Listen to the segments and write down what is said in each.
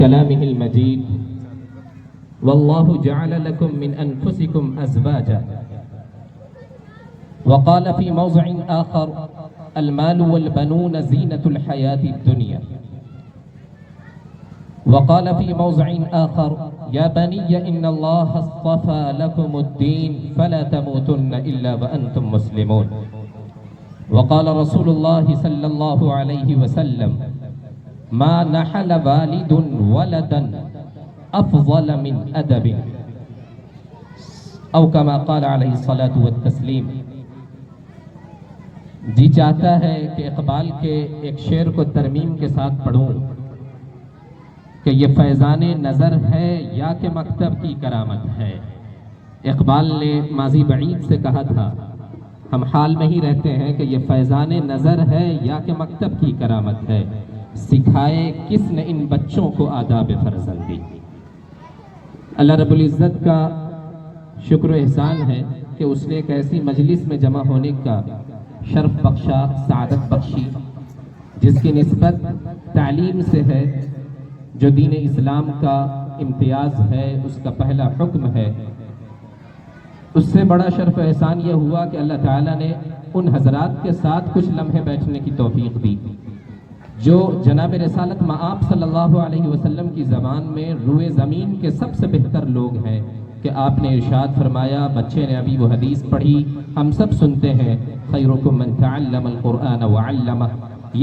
كلامه المجيد والله جعل لكم من أنفسكم أزواجا وقال في موضع آخر المال والبنون زينة الحياة الدنيا وقال في موضع آخر يا بني إن الله اصطفى لكم الدين فلا تموتن إلا وأنتم مسلمون وقال رسول الله صلى الله عليه وسلم ما نحل والد ولدا أفضل من أدب أو كما قال عليه الصلاة والتسليم۔ جی چاہتا ہے کہ اقبال کے ایک شعر کو ترمیم کے ساتھ پڑھوں کہ یہ فیضان نظر ہے یا کہ مکتب کی کرامت ہے۔ اقبال نے ماضی بعید سے کہا تھا، ہم حال میں ہی رہتے ہیں کہ یہ فیضان نظر ہے یا کہ مکتب کی کرامت ہے، سکھائے کس نے ان بچوں کو آداب فرزندی۔ اللہ رب العزت کا شکر و احسان ہے کہ اس نے ایک ایسی مجلس میں جمع ہونے کا شرف بخشا، سعادت بخشی، جس کی نسبت تعلیم سے ہے، جو دین اسلام کا امتیاز ہے، اس کا پہلا حکم ہے۔ اس سے بڑا شرف و احسان یہ ہوا کہ اللہ تعالیٰ نے ان حضرات کے ساتھ کچھ لمحے بیٹھنے کی توفیق دی جو جناب رسالت مآب صلی اللہ علیہ وسلم کی زبان میں روئے زمین کے سب سے بہتر لوگ ہیں، کہ آپ نے ارشاد فرمایا، بچے نے ابھی وہ حدیث پڑھی، ہم سب سنتے ہیں، خیرکم من تعلم القرآن وعلمہ۔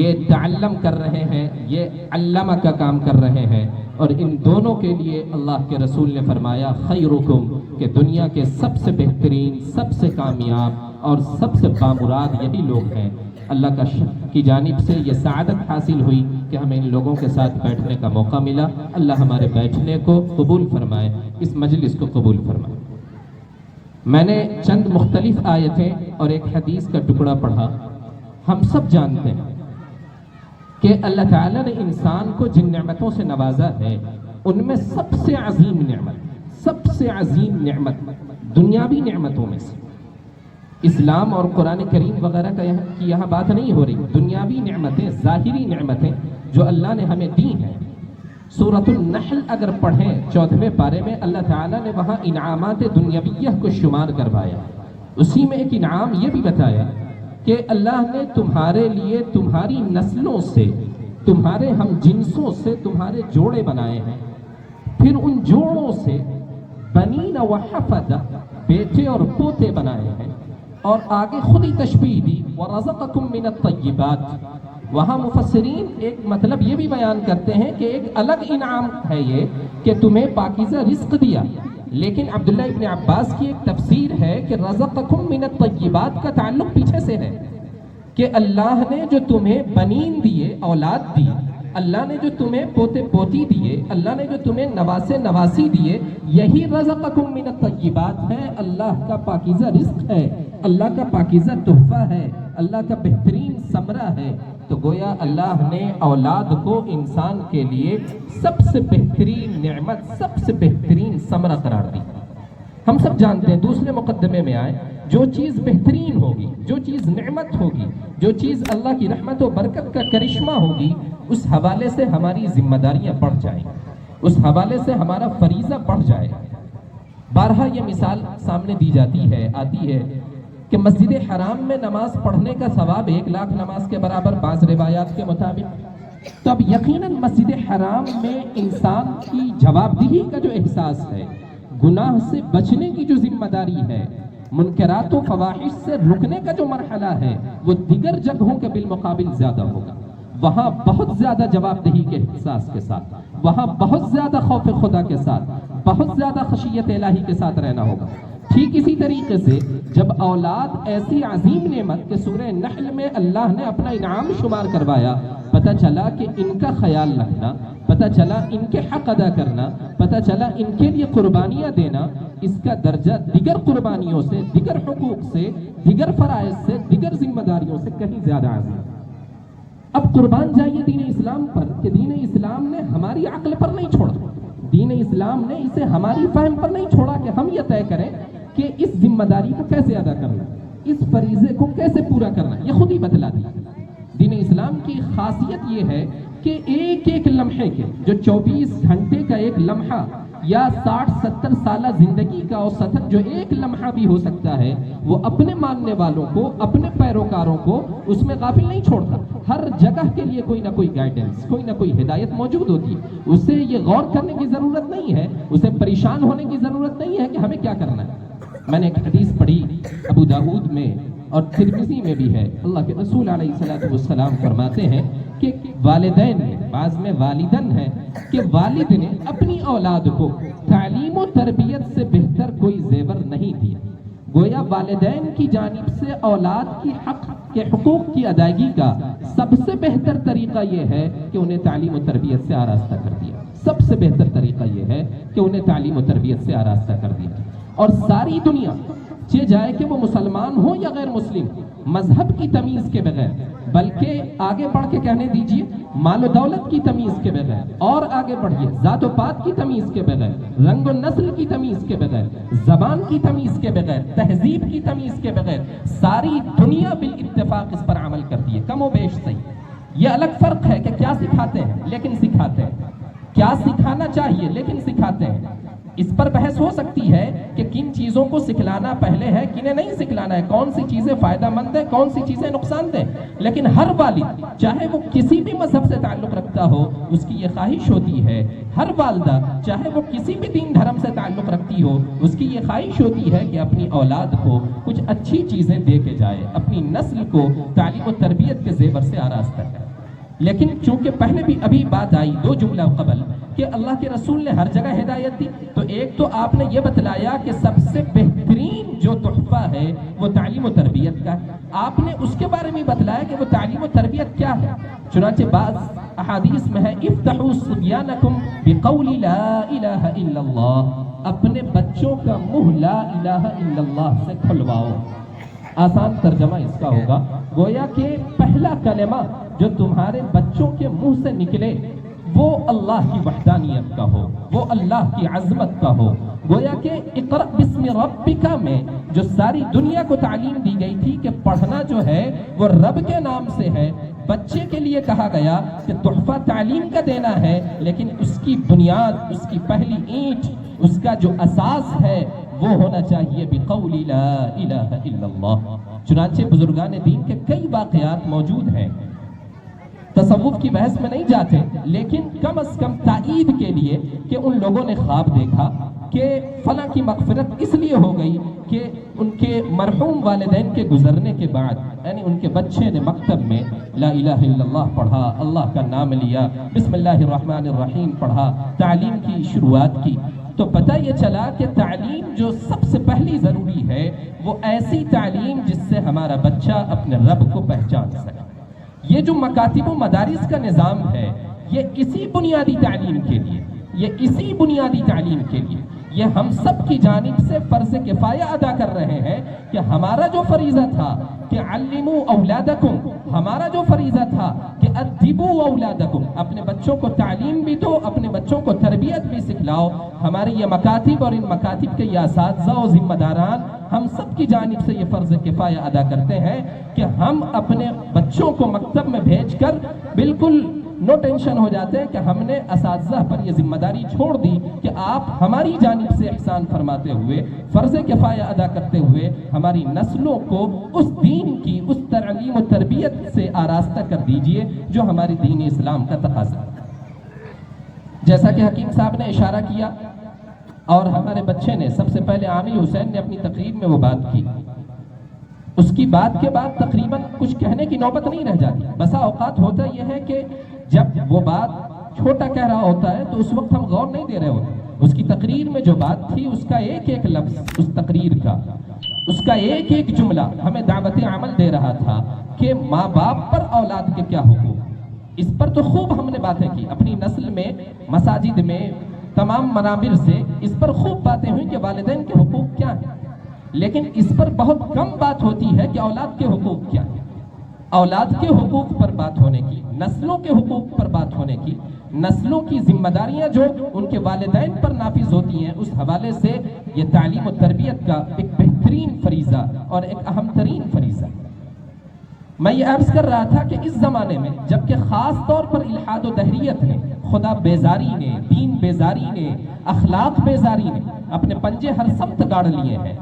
یہ تعلم کر رہے ہیں، یہ علمہ کا کام کر رہے ہیں، اور ان دونوں کے لیے اللہ کے رسول نے فرمایا خیرکم، کہ دنیا کے سب سے بہترین، سب سے کامیاب اور سب سے بامراد یہی لوگ ہیں۔ اللہ کی جانب سے یہ سعادت حاصل ہوئی کہ ہمیں ان لوگوں کے ساتھ بیٹھنے کا موقع ملا۔ اللہ ہمارے بیٹھنے کو قبول فرمائے، اس مجلس کو قبول فرمائے۔ میں نے چند مختلف آیتیں اور ایک حدیث کا ٹکڑا پڑھا۔ ہم سب جانتے ہیں کہ اللہ تعالیٰ نے انسان کو جن نعمتوں سے نوازا ہے، ان میں سب سے عظیم نعمت دنیاوی نعمتوں میں سے، اسلام اور قرآن کریم وغیرہ کی یہاں بات نہیں ہو رہی، دنیاوی نعمتیں، ظاہری نعمتیں جو اللہ نے ہمیں دی ہیں۔ سورۃ النحل اگر پڑھیں 14ویں پارے میں، اللہ تعالیٰ نے وہاں انعامات دنیاویہ کو شمار کروایا۔ اسی میں ایک انعام یہ بھی بتایا کہ اللہ نے تمہارے لیے تمہاری نسلوں سے، تمہارے ہم جنسوں سے تمہارے جوڑے بنائے ہیں، پھر ان جوڑوں سے بنین و حفدہ، بیٹے اور پوتے بنائے ہیں، اور آگے خود ہی تشبیہ دی وَرَزَقَكُم مِّنَ الطَّيِّبَاتِ۔ وہاں مفسرین ایک مطلب یہ بھی بیان کرتے ہیں کہ ایک الگ انعام ہے یہ کہ تمہیں پاکیزہ رزق دیا، لیکن عبداللہ ابن عباس کی ایک تفسیر ہے کہ رزقکم من الطیبات کا تعلق پیچھے سے ہے، کہ اللہ نے جو تمہیں بنین دیے، اولاد دی، اللہ نے جو تمہیں پوتے پوتی دیے، اللہ نے جو تمہیں نواسے نواسی دیے، یہی رزقکم من الطیبات ہے، اللہ کا پاکیزہ رزق ہے، اللہ کا پاکیزہ تحفہ ہے، اللہ کا بہترین ثمرہ ہے۔ تو گویا اللہ نے اولاد کو انسان کے لیے سب سے بہترین نعمت، سب سے بہترین ثمرہ قرار دی۔ ہم سب جانتے ہیں، دوسرے مقدمے میں آئے، جو چیز بہترین ہوگی، جو چیز نعمت ہوگی، جو چیز اللہ کی رحمت و برکت کا کرشمہ ہوگی، اس حوالے سے ہماری ذمہ داریاں بڑھ جائیں، اس حوالے سے ہمارا فریضہ بڑھ جائے۔ بارہا یہ مثال سامنے دی جاتی ہے، آتی ہے کہ مسجد حرام میں نماز پڑھنے کا ثواب 1,00,000 نماز کے برابر، بعض روایات کے مطابق۔ تو اب یقیناً مسجد حرام میں انسان کی جواب دہی کا جو احساس ہے، گناہ سے بچنے کی جو ذمہ داری ہے، منکرات و فواحش سے رکنے کا جو مرحلہ ہے، وہ دیگر جگہوں کے بالمقابل زیادہ ہوگا۔ وہاں بہت زیادہ جواب دہی کے احساس کے ساتھ، وہاں بہت زیادہ خوف خدا کے ساتھ، بہت زیادہ خشیت الہی کے ساتھ رہنا ہوگا۔ ٹھیک اسی طریقے سے جب اولاد ایسی عظیم نعمت کہ سورہ نحل میں اللہ نے اپنا انعام شمار کروایا، پتہ چلا کہ ان کا خیال رکھنا، پتہ چلا ان کے حق ادا کرنا، پتہ چلا ان کے لیے قربانیاں دینا، اس کا درجہ دیگر قربانیوں سے، دیگر حقوق سے، دیگر فرائض سے، دیگر ذمہ داریوں سے کہیں زیادہ عظیم۔ اب قربان جائیے دین اسلام پر کہ دین اسلام نے ہماری عقل پر نہیں چھوڑا، دین اسلام نے اسے ہماری فہم پر نہیں چھوڑا کہ ہم یہ طے کریں کہ اس ذمہ داری کو کیسے ادا کرنا، اس فریضے کو کیسے پورا کرنا، یہ خود ہی بتلا دیا۔ دین اسلام کی خاصیت یہ ہے کہ ایک ایک لمحے کے جو 24 گھنٹے کا ایک لمحہ یا 60-70 سالہ زندگی کا اوسطاً جو ایک لمحہ بھی ہو سکتا ہے، وہ اپنے ماننے والوں کو، اپنے پیروکاروں کو اس میں غافل نہیں چھوڑتا۔ ہر جگہ کے لیے کوئی نہ کوئی گائیڈنس، کوئی نہ کوئی ہدایت موجود ہوتی ہے۔ اسے یہ غور کرنے کی ضرورت نہیں ہے، اسے پریشان ہونے کی ضرورت نہیں ہے کہ ہمیں کیا کرنا ہے۔ میں نے ایک حدیث پڑھی ابو داؤد میں اور ترمذی میں بھی ہے، اللہ کے رسول علیہ الصلوۃ والسلام فرماتے ہیں کہ والدین نے، بعض میں والدن ہے، کہ والد نے اپنی اولاد کو تعلیم و تربیت سے بہتر کوئی زیور نہیں دیا۔ گویا والدین کی جانب سے اولاد کی حق کے حقوق کی ادائیگی کا سب سے بہتر طریقہ یہ ہے کہ انہیں تعلیم و تربیت سے آراستہ کر دیا۔ سب سے بہتر طریقہ یہ ہے کہ انہیں تعلیم و تربیت سے آراستہ کر دیا۔ اور ساری دنیا چاہے جائے کہ وہ مسلمان ہو یا غیر مسلم، مذہب کی تمیز کے بغیر، بلکہ آگے بڑھ کے کہنے دیجیے مال و دولت کی تمیز کے بغیر، اور آگے بڑھیے ذات و پات کی تمیز کے بغیر، رنگ و نسل کی تمیز کے بغیر، زبان کی تمیز کے بغیر، تہذیب کی تمیز کے بغیر، ساری دنیا بالاتفاق اس پر عمل کرتی ہے، کم و بیش صحیح۔ یہ الگ فرق ہے کہ کیا سکھاتے ہیں لیکن سکھاتے ہیں، کیا سکھانا چاہیے لیکن سکھاتے ہیں۔ اس پر بحث ہو سکتی ہے کہ کن چیزوں کو سکھلانا پہلے ہے، کنہیں نہیں سکھلانا ہے، کون سی چیزیں فائدہ مند ہیں، کون سی چیزیں نقصان دہ۔ لیکن ہر والد چاہے وہ کسی بھی مذہب سے تعلق رکھتا ہو، اس کی یہ خواہش ہوتی ہے، ہر والدہ چاہے وہ کسی بھی دین دھرم سے تعلق رکھتی ہو، اس کی یہ خواہش ہوتی ہے کہ اپنی اولاد کو کچھ اچھی چیزیں دے کے جائے، اپنی نسل کو تعلیم و تربیت کے زیور سے آراستہ کرے۔ لیکن چونکہ پہلے بھی ابھی بات آئی 2 جملہ قبل کہ اللہ کے رسول نے ہر جگہ ہدایت دی، تو ایک تو آپ نے یہ بتلایا کہ سب سے بہترین جو تحفہ ہے وہ تعلیم و تربیت کا ہے۔ آپ نے اس کے بارے میں بتلایا کہ وہ تعلیم و تربیت کیا ہے۔ چنانچہ بعض احادیث میں ہے افتحوا صبیانکم بقول لا الہ الا اللہ، اپنے بچوں کا منہ لا الہ الا اللہ سے کھلواؤ۔ آسان ترجمہ اس کا ہوگا، گویا کہ پہلا کلمہ جو تمہارے بچوں کے منہ سے نکلے وہ اللہ کی وحدانیت کا ہو، وہ اللہ کی عظمت کا ہو۔ گویا کہ اقرأ بسم ربک میں جو ساری دنیا کو تعلیم دی گئی تھی کہ پڑھنا جو ہے وہ رب کے نام سے ہے، بچے کے لیے کہا گیا کہ تحفہ تعلیم کا دینا ہے، لیکن اس کی بنیاد، اس کی پہلی اینٹ، اس کا جو اساس ہے وہ ہونا چاہیے بقول لا الہ الا اللہ۔ چنانچہ بزرگان دین کے کئی واقعات موجود ہیں، تصوف کی بحث میں نہیں جاتے، لیکن کم از کم تائید کے لیے کہ ان لوگوں نے خواب دیکھا کہ فلاں کی مغفرت اس لیے ہو گئی کہ ان کے مرحوم والدین کے گزرنے کے بعد، یعنی ان کے بچے نے مکتب میں لا الہ الا اللہ پڑھا، اللہ کا نام لیا، بسم اللہ الرحمن الرحیم پڑھا، تعلیم کی شروعات کی، تو پتہ یہ چلا کہ تعلیم جو سب سے پہلی ضروری ہے وہ ایسی تعلیم جس سے ہمارا بچہ اپنے رب کو پہچان سکے۔ یہ جو مکاتب و مدارس کا نظام ہے، یہ اسی بنیادی تعلیم کے لیے، یہ اسی بنیادی تعلیم کے لیے، یہ ہم سب کی جانب سے فرض کفایہ ادا کر رہے ہیں کہ ہمارا جو فریضہ تھا کہ علموا اولادکم، ہمارا جو فریضہ تھا کہ ادبوا اولادکم، اپنے بچوں کو تعلیم بھی دو، اپنے بچوں کو تربیت بھی سکھلاؤ، ہمارے یہ مکاتب اور ان مکاتب کے یہ اساتذہ و ذمہ داران ہم سب کی جانب سے یہ فرض کفایہ ادا کرتے ہیں کہ ہم اپنے بچوں کو مکتب میں بھیج کر بالکل نو ٹینشن ہو جاتے ہیں کہ ہم نے اساتذہ پر یہ ذمہ داری چھوڑ دی کہ آپ ہماری جانب سے احسان فرماتے ہوئے، فرض کفایہ ادا کرتے ہوئے ہماری نسلوں کو اس دین کی، اس تعلیم و تربیت سے آراستہ کر دیجئے جو ہماری دین اسلام کا تقاضا ہے۔ جیسا کہ حکیم صاحب نے اشارہ کیا اور ہمارے بچے نے، سب سے پہلے عامل حسین نے اپنی تقریر میں وہ بات کی، اس کی بات کے بعد تقریباً کچھ کہنے کی نوبت نہیں رہ جاتی۔ بسا اوقات ہوتا یہ ہے کہ جب وہ بات چھوٹا کہہ رہا ہوتا ہے تو اس وقت ہم غور نہیں دے رہے ہوتے، اس کی تقریر میں جو بات تھی، اس کا ایک ایک لفظ، اس تقریر کا، اس کا ایک ایک جملہ ہمیں دعوت عمل دے رہا تھا کہ ماں باپ پر اولاد کے کیا حقوق۔ اس پر تو خوب ہم نے باتیں کی، اپنی نسل میں، مساجد میں، تمام منابر سے اس پر خوب باتیں ہوئی کہ والدین کے حقوق کیا ہیں، لیکن اس پر بہت کم بات ہوتی ہے کہ اولاد کے حقوق کیا ہیں۔ اولاد کے حقوق پر بات ہونے کی، نسلوں کے حقوق پر بات ہونے کی، نسلوں کی ذمہ داریاں جو ان کے والدین پر نافذ ہوتی ہیں، اس حوالے سے یہ تعلیم و تربیت کا ایک بہترین فریضہ اور ایک اہم ترین فریضہ۔ میں یہ عرض کر رہا تھا کہ اس زمانے میں جبکہ خاص طور پر الحاد و دہریت نے، خدا بیزاری نے، دین بیزاری نے، اخلاق بیزاری نے اپنے پنجے ہر سمت گاڑ لیے ہیں،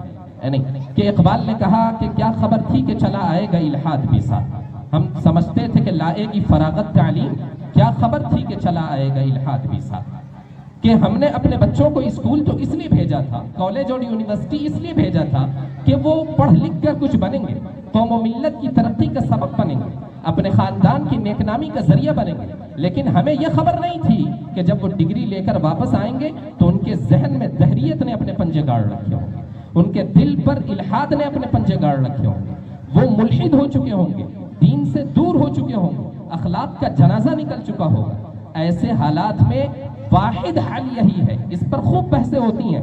نہیں کہ اقبال نے کہا کہ کیا خبر تھی کہ چلا آئے گا الحاد بھی ساتھ، ہم سمجھتے تھے کہ لائے گی فراغت تعلیم، کیا خبر تھی کہ چلا آئے گا الحاد بھی ساتھ، کہ ہم نے اپنے بچوں کو اسکول تو اس لیے بھیجا تھا، کالج اور یونیورسٹی اس لیے بھیجا تھا کہ وہ پڑھ لکھ کر کچھ بنیں گے، قوم و ملت کی ترقی کا سبب بنیں گے، اپنے خاندان کی نیک نامی کا ذریعہ بنیں گے، لیکن ہمیں یہ خبر نہیں تھی کہ جب وہ ڈگری لے کر واپس آئیں گے تو ان کے ذہن میں دہریت نے اپنے پنجے گاڑ رکھے ہوں گے، ان کے دل پر الحاد نے اپنے پنجے گاڑ رکھے ہوں گے، وہ ملحد ہو چکے ہوں گے، دین سے دور ہو چکے ہوں گے، اخلاق کا جنازہ نکل چکا ہوگا۔ ایسے حالات میں واحد حل یہی ہے، اس پر خوب بحثیں ہوتی ہیں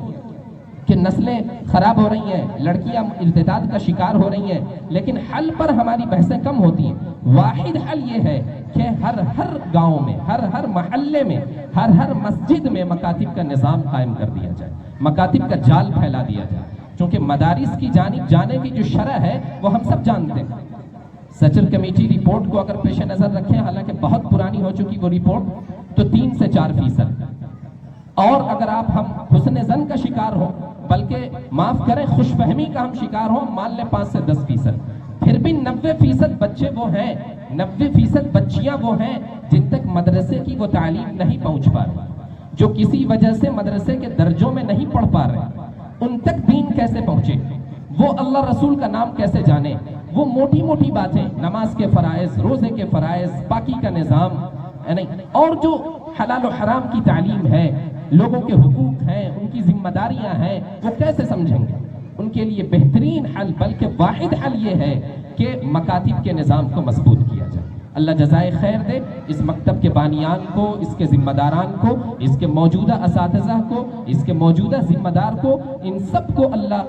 کہ نسلیں خراب ہو رہی ہیں، لڑکیاں ارتداد کا شکار ہو رہی ہیں، لیکن حل پر ہماری بحثیں کم ہوتی ہیں۔ واحد حل یہ ہے کہ ہر گاؤں میں، ہر محلے میں، ہر مسجد میں مکاتب کا نظام قائم کر دیا جائے، مکاتب کا جال پھیلا دیا جائے، چونکہ مدارس کی جانب جانے کی جو شرح ہے وہ ہم سب جانتے ہیں۔ سچر کمیٹی رپورٹ کو اگر پیش نظر رکھیں، حالانکہ بہت پرانی ہو چکی وہ رپورٹ، تو 3 سے 4%، اور اگر آپ ہم حسن ظن کا شکار ہو، بلکہ معاف کریں خوش فہمی کا ہم شکار ہوں، مان لیں 5 سے 10%، پھر بھی 90% بچے وہ ہیں، 90% بچیاں وہ ہیں جن تک مدرسے کی وہ تعلیم نہیں پہنچ پا رہی، جو کسی وجہ سے مدرسے کے درجوں میں نہیں پڑھ پا رہے، ان تک دین کیسے پہنچے، وہ اللہ رسول کا نام کیسے جانے، وہ موٹی موٹی باتیں، نماز کے فرائض، روزے کے فرائض، پاکی کا نظام، اور جو حلال و حرام کی تعلیم ہے، لوگوں کے حقوق ہیں، ان کی ذمہ داریاں ہیں، وہ کیسے سمجھیں گے؟ ان کے لیے بہترین حل، بلکہ واحد حل یہ ہے کہ مکاتب کے نظام کو مضبوط کیا جائے۔ اللہ جزائے خیر دے اس مکتب کے بانیان کو، اس کے ذمہ داران کو، اس کے موجودہ اساتذہ کو، اس کے موجودہ ذمہ دار کو، ان سب کو اللہ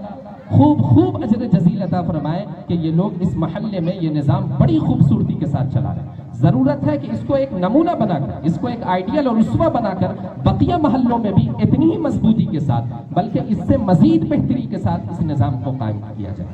خوب اجر جزیل عطا فرمائے کہ یہ لوگ اس محلے میں یہ نظام بڑی خوبصورتی کے ساتھ چلا رہے ہیں۔ ضرورت ہے کہ اس کو ایک نمونہ بنا کر، اس کو ایک آئیڈیل اور اسوہ بنا کر بقیہ محلوں میں بھی اتنی ہی مضبوطی کے ساتھ، بلکہ اس سے مزید بہتری کے ساتھ اس نظام کو قائم کیا جائے،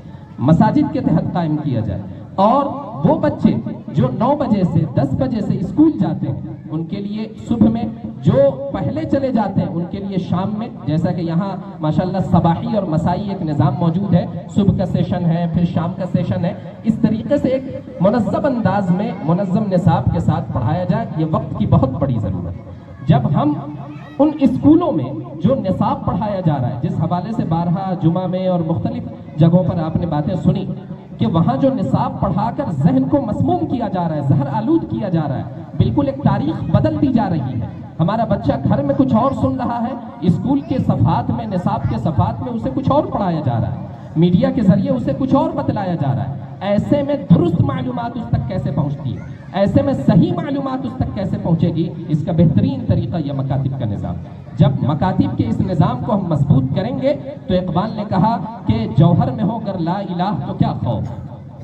مساجد کے تحت قائم کیا جائے، اور وہ بچے جو 9 بجے سے 10 بجے سے اسکول جاتے ہیں ان کے لیے صبح میں، جو پہلے چلے جاتے ہیں ان کے لیے شام میں، جیسا کہ یہاں ماشاءاللہ صباحی اور مسائی ایک نظام موجود ہے، صبح کا سیشن ہے پھر شام کا سیشن ہے، اس طریقے سے ایک منظم انداز میں منظم نصاب کے ساتھ پڑھایا جائے۔ یہ وقت کی بہت بڑی ضرورت ہے۔ جب ہم ان اسکولوں میں جو نصاب پڑھایا جا رہا ہے، جس حوالے سے بارہا جمعہ میں اور مختلف جگہوں پر آپ نے باتیں سنی کہ وہاں جو نصاب پڑھا کر ذہن کو مسموم کیا جا رہا ہے، زہر آلود کیا جا رہا ہے، بالکل ایک تاریخ بدل دی جا رہی ہے۔ ہمارا بچہ گھر میں کچھ اور سن رہا ہے، اسکول کے صفحات میں، نصاب کے صفحات میں اسے کچھ اور پڑھایا جا رہا ہے، میڈیا کے ذریعے اسے کچھ اور بتلایا جا رہا ہے۔ ایسے میں درست معلومات اس تک کیسے پہنچتی ہے، ایسے میں صحیح معلومات اس تک کیسے پہنچے گی، اس کا بہترین طریقہ یہ مکاتب کا نظام۔ جب مکاتب کے اس نظام کو ہم مضبوط کریں گے تو اقبال نے کہا کہ جوہر میں ہو گر لا الہ تو کیا خوف،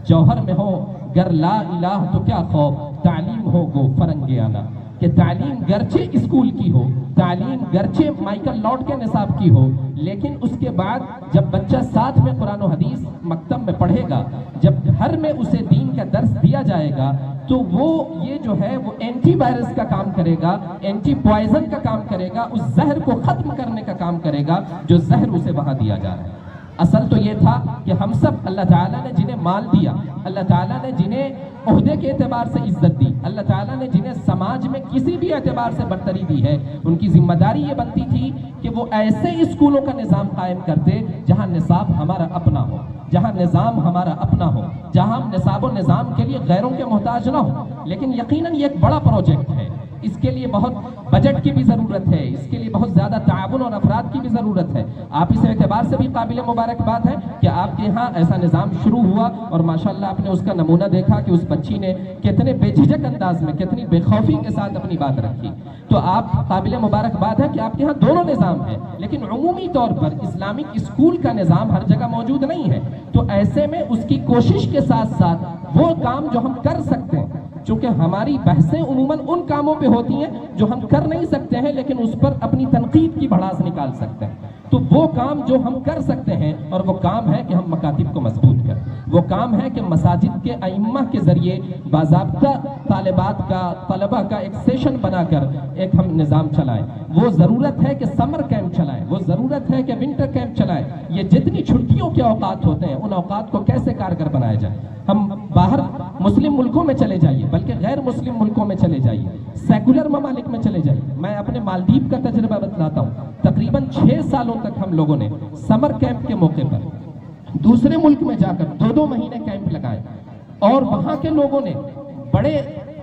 جوہر میں ہو گر لا الہ تو کیا خوف، تعلیم ہو گو فرنگ آنا، کہ تعلیم گرچہ اسکول کی ہو، تعلیم گرچہ مائیکل لارڈ کے نصاب کی ہو، لیکن اس کے بعد جب بچہ ساتھ میں قرآن و حدیث مکتب میں پڑھے گا، جب گھر میں اسے دین کا درس دیا جائے گا، تو وہ یہ جو ہے وہ اینٹی وائرس کا کام کرے گا، اینٹی پوائزن کا کام کرے گا، اس زہر کو ختم کرنے کا کام کرے گا جو زہر اسے وہاں دیا جا رہا ہے۔ اصل تو یہ تھا کہ ہم سب، اللہ تعالیٰ نے جنہیں مال دیا، اللہ تعالیٰ نے جنہیں عہدے کے اعتبار سے عزت دی، اللہ تعالیٰ نے جنہیں سماج میں کسی بھی اعتبار سے برتری دی ہے، ان کی ذمہ داری یہ بنتی تھی کہ وہ ایسے اسکولوں کا نظام قائم کرتے جہاں نصاب ہمارا اپنا ہو، جہاں نظام ہمارا اپنا ہو، جہاں ہم نصاب و نظام کے لیے غیروں کے محتاج نہ ہو۔ لیکن یقیناً یہ ایک بڑا پروجیکٹ ہے، اس کے لیے بہت بجٹ کی بھی ضرورت ہے، اس کے لیے بہت زیادہ تعاون اور افراد کی بھی ضرورت ہے۔ آپ اس اعتبار سے بھی قابل مبارکباد ہے کہ آپ کے یہاں ایسا نظام شروع ہوا اور ماشاءاللہ آپ نے اس کا نمونہ دیکھا کہ اس بچی نے کتنے بے جھجک انداز میں، کتنی بے خوفی کے ساتھ اپنی بات رکھی۔ تو آپ قابل مبارکباد ہے کہ آپ کے یہاں دونوں نظام ہیں، لیکن عمومی طور پر اسلامک اسکول کا نظام ہر جگہ موجود نہیں ہے۔ تو ایسے میں اس کی کوشش کے ساتھ ساتھ وہ کام جو ہم کر سکتے ہیں، چونکہ ہماری بحثیں عموماً ان کاموں پہ ہوتی ہیں جو ہم کر نہیں سکتے ہیں لیکن اس پر اپنی تنقید کی بھڑاس نکال سکتے ہیں، تو وہ کام جو ہم کر سکتے ہیں اور وہ کام ہے کہ ہم مکاتب کو مضبوط کریں، وہ وہ کام ہے کہ مساجد کے ائمہ کے ذریعے باضابطہ طالبات کا طلبہ کا ایک سیشن بنا کر ایک ہم نظام چلائیں. وہ ضرورت ہے کہ سمر کیمپ چلائیں, وہ ضرورت ہے کہ ونٹر کیمپ چلائیں. یہ جتنی چھٹیوں کے اوقات ہوتے ہیں ان اوقات کو کیسے کارگر بنایا جائے. ہم باہر مسلم ملکوں میں چلے جائیے, بلکہ غیر مسلم ملکوں میں چلے جائیے, سیکولر ممالک میں چلے جائیے. میں اپنے مالدیپ کا تجربہ بتلاتا ہوں. تقریباً 6 سالوں تک ہم لوگوں نے سمر کیمپ کے موقع پر دوسرے ملک میں جا کر 2 مہینے کیمپ لگائے, اور وہاں کے لوگوں نے بڑے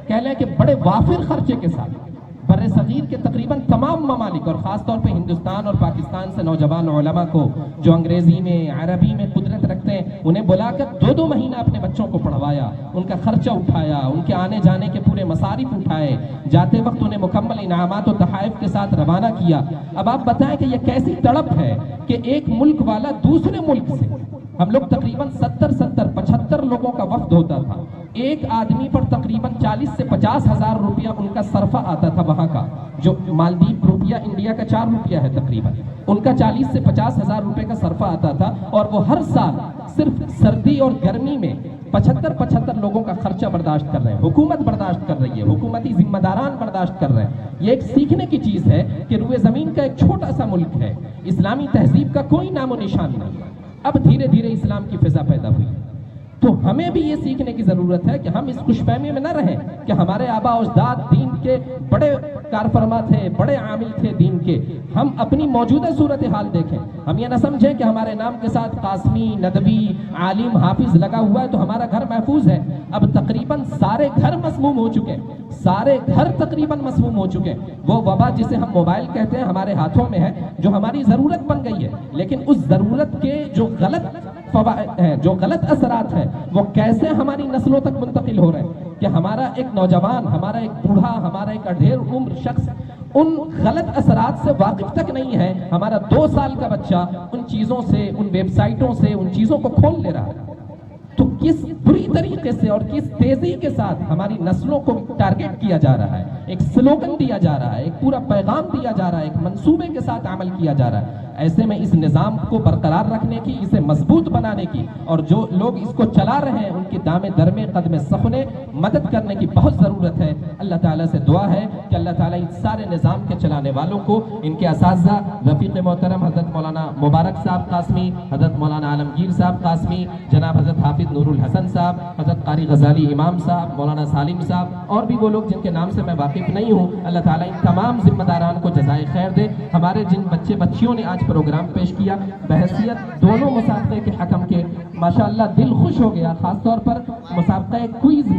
کہہ لیں کہ بڑے وافر خرچے کے ساتھ بر صغیر کے تقریباً تمام ممالک اور خاص طور پہ ہندوستان اور پاکستان سے نوجوان علماء کو جو انگریزی میں عربی میں قدرت رکھتے ہیں انہیں بلا کر 2 مہینہ اپنے بچوں کو پڑھوایا, ان کا خرچہ اٹھایا, ان کے آنے جانے کے پورے مصارف اٹھائے, جاتے وقت انہیں مکمل انعامات و تحائف کے ساتھ روانہ کیا. اب آپ بتائیں کہ یہ کیسی تڑپ ہے کہ ایک ملک والا دوسرے ملک سے, ہم لوگ تقریباً 75 لوگوں کا وفد ہوتا تھا, ایک آدمی پر تقریباً 40 سے 50 ہزار روپیہ ان کا صرفہ آتا تھا. وہاں کا جو مالدیپ روپیہ انڈیا کا 4 روپیہ ہے تقریباً, ان کا 40 سے 50 ہزار روپے کا صرفہ آتا تھا, اور وہ ہر سال صرف سردی اور گرمی میں 75 لوگوں کا خرچہ برداشت کر رہے ہیں. حکومت برداشت کر رہی ہے, حکومتی ذمہ داران برداشت کر رہے ہیں. یہ ایک سیکھنے کی چیز ہے کہ روئے زمین کا ایک چھوٹا سا ملک ہے, اسلامی تہذیب کا کوئی نام و نشان نہیں. اب دھیرے دھیرے اسلام کی فضا پیدا ہوئی, تو ہمیں بھی یہ سیکھنے کی ضرورت ہے کہ ہم اس خوش فہمی میں نہ رہیں کہ ہمارے آبا و اجداد دین کے بڑے کارفرما تھے, بڑے عامل تھے دین کے. ہم اپنی موجودہ صورتحال دیکھیں. ہم یہ نہ سمجھیں کہ ہمارے نام کے ساتھ قاسمی, ندوی, عالم, حافظ لگا ہوا ہے تو ہمارا گھر محفوظ ہے. اب تقریباً سارے گھر مسموم ہو چکے, سارے گھر تقریباً مسموم ہو چکے. وہ وبا جسے ہم موبائل کہتے ہیں ہمارے ہاتھوں میں ہے, جو ہماری ضرورت بن گئی ہے, لیکن اس ضرورت کے جو غلط فوائد ہیں, جو غلط اثرات ہیں, وہ کیسے ہماری نسلوں تک منتقل ہو رہے ہیں کہ ہمارا ایک نوجوان, ہمارا ایک بوڑھا, ہمارا ایک اڈھیر عمر شخص ان غلط اثرات سے واقف تک نہیں ہے. ہمارا 2 سال کا بچہ ان چیزوں سے, ان ویب سائٹوں سے, ان چیزوں کو کھول لے رہا ہے. تو کس بری طریقے سے اور کس تیزی کے ساتھ ہماری نسلوں کو ٹارگٹ کیا جا رہا ہے, ایک سلوگن دیا جا رہا ہے, ایک پورا پیغام دیا جا رہا ہے, ایک منصوبے کے ساتھ عمل کیا جا رہا ہے. ایسے میں اس نظام کو برقرار رکھنے کی, اسے مضبوط بنانے کی, اور جو لوگ اس کو چلا رہے ہیں ان کی دامے درمے قدم سخنے مدد کرنے کی بہت ضرورت ہے. اللہ تعالیٰ سے دعا ہے کہ اللہ تعالیٰ ان سارے نظام کے چلانے والوں کو, ان کے اساتذہ رفیق محترم حضرت مولانا مبارک صاحب قاسمی, حضرت مولانا عالمگیر صاحب قاسمی, جناب حضرت حافظ نور الحسن صاحب, حضرت قاری غزالی امام صاحب, مولانا سالم صاحب, اور بھی وہ لوگ جن کے نام سے میں واقف نہیں ہوں, اللہ تعالیٰ ان تمام ذمہ داران کو جزائے خیر دے. ہمارے جن بچے بچیوں نے آج پروگرام پیش کیا بحیثیت دونوں مسابقے کے حکم کے, ماشاءاللہ دل خوش ہو گیا. خاص طور پر مسابقہ کوئز